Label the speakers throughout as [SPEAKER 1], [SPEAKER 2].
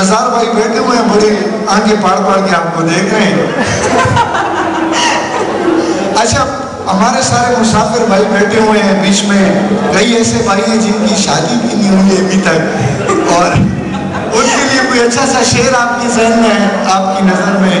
[SPEAKER 1] नज़ार भाई बैठे हुए हैं, बड़ी आंखें फाड़ के आपको देख रहे हैं. अच्छा, हमारे सारे मुसाफिर भाई बैठे हुए हैं बीच में. कई ऐसे भाई हैं जिनकी शादी भी नहीं हुई अभी तक, और उनके लिए कोई अच्छा सा शेर आपकी ज़हन में है, आपकी नज़र में.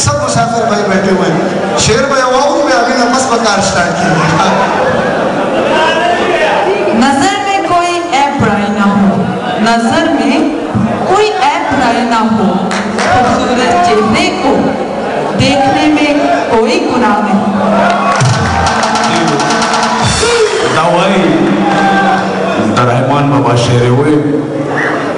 [SPEAKER 1] सब मुसाफिर भाई बैठे हुए हैं. शेर भाई वाऊ में अभी नमस बकार स्टार्ट किया.
[SPEAKER 2] नजर में कोई ऐप बुराई ना हो, नजर में कोई ऐप बुराई ना हो, खूबसूरत चेहरे को देखने में कोई गुनाह नहीं.
[SPEAKER 1] दावाई रहमान बाबा शेर हुए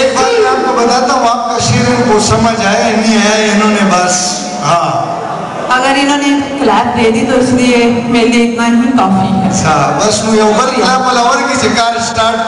[SPEAKER 3] एक बात मैं आपको बताता हूँ, आपका शेर इनको समझ आया नहीं आया इन्होंने बस. हाँ,
[SPEAKER 2] अगर इन्होंने क्लैप दे दी तो इसलिए मेरे लिए इतना ही काफी है.
[SPEAKER 3] बस मुझे ओवर क्लैप वाला और की शिकार स्टार्ट.